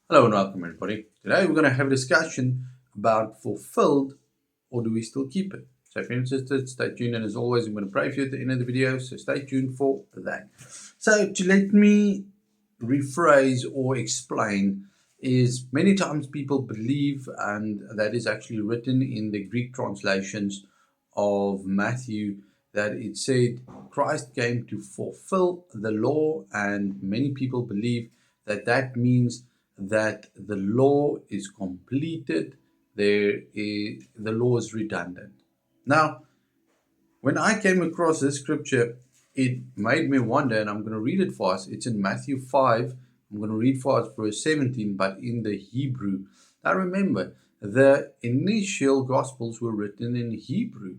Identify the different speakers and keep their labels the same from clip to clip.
Speaker 1: Hello and welcome everybody. Today we're going to have a discussion about fulfilled or do we still keep it? So if you're interested, stay tuned, and as always I'm going to pray for you at the end of the video, so stay tuned for that. So to let me rephrase or explain is many times people believe, and that is actually written in the Greek translations of Matthew, that it said Christ came to fulfill the law, and many people believe that that means that the law is completed, the law is redundant. Now, when I came across this scripture, it made me wonder, and I'm going to read it for us. It's in Matthew 5. I'm going to read for us verse 17, but in the Hebrew. Now remember, the initial Gospels were written in Hebrew.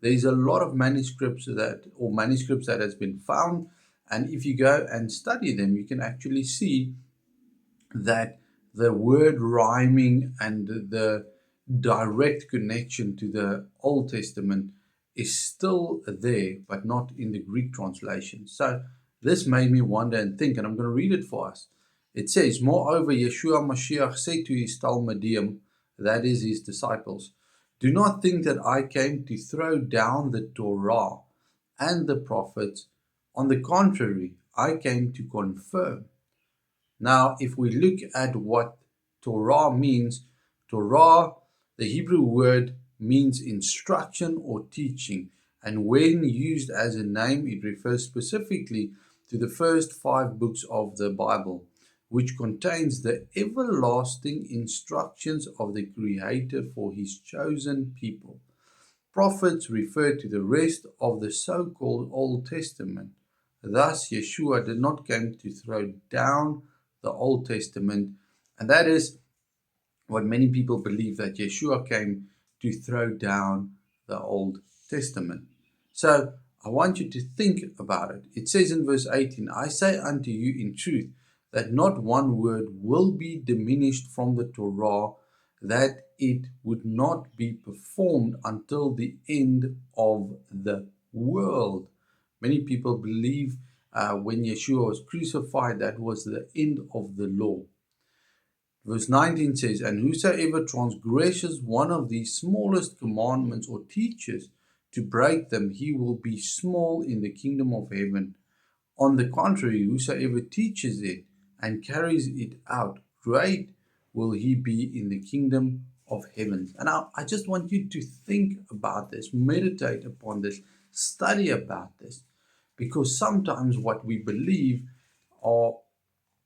Speaker 1: There's a lot of manuscripts that has been found, and if you go and study them, you can actually see that the word rhyming and the direct connection to the Old Testament is still there, but not in the Greek translation. So this made me wonder and think, and I'm going to read it for us. It says, "Moreover, Yeshua Mashiach said to his Talmudim," that is his disciples, "Do not think that I came to throw down the Torah and the prophets. On the contrary, I came to confirm." Now, if we look at what Torah means, Torah, the Hebrew word, means instruction or teaching. And when used as a name, it refers specifically to the first 5 books of the Bible, which contains the everlasting instructions of the Creator for his chosen people. Prophets refer to the rest of the so-called Old Testament. Thus, Yeshua did not come to throw down the Old Testament, and that is what many people believe, that Yeshua came to throw down the Old Testament. So I want you to think about it. It says in verse 18, "I say unto you in truth that not one word will be diminished from the Torah, that it would not be performed until the end of the world." Many people believe when Yeshua was crucified, that was the end of the law. Verse 19 says, "And whosoever transgresses one of these smallest commandments or teaches to break them, he will be small in the kingdom of heaven. On the contrary, whosoever teaches it and carries it out, great will he be in the kingdom of heaven." And I just want you to think about this, meditate upon this, study about this, because sometimes what we believe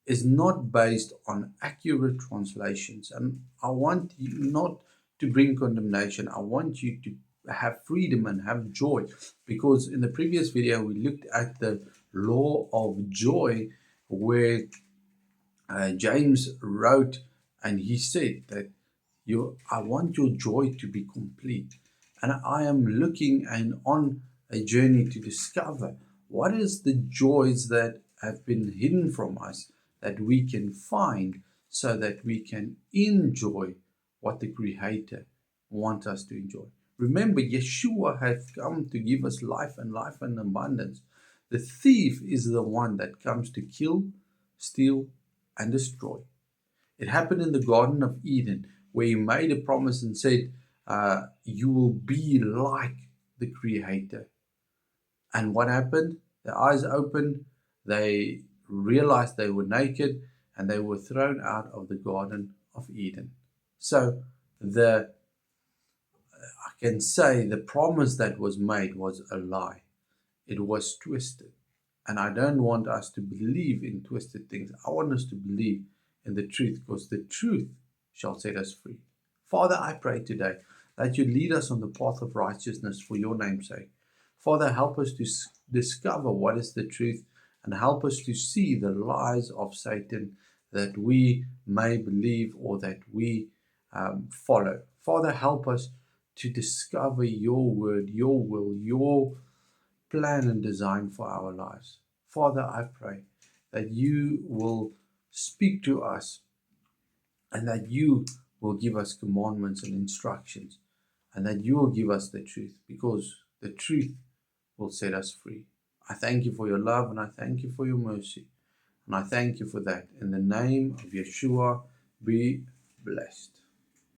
Speaker 1: is not based on accurate translations. And I want you not to bring condemnation. I want you to have freedom and have joy, because in the previous video we looked at the law of joy, where James wrote and he said that I want your joy to be complete. And I am looking and on a journey to discover what is the joys that have been hidden from us that we can find, so that we can enjoy what the Creator wants us to enjoy. Remember, Yeshua has come to give us life and life in abundance. The thief is the one that comes to kill, steal, and destroy. It happened in the Garden of Eden, where he made a promise and said, "You will be like the Creator." And what happened? Their eyes opened, they realized they were naked, and they were thrown out of the Garden of Eden. So I can say the promise that was made was a lie. It was twisted. And I don't want us to believe in twisted things. I want us to believe in the truth, because the truth shall set us free. Father, I pray today that you lead us on the path of righteousness for your name's sake. Father, help us to discover what is the truth, and help us to see the lies of Satan that we may believe, or that we follow. Father, help us to discover your word, your will, your plan and design for our lives. Father, I pray that you will speak to us, and that you will give us commandments and instructions, and that you will give us the truth, because the truth will set us free. I thank you for your love, and I thank you for your mercy, and I thank you for that. In the name of Yeshua, Be blessed.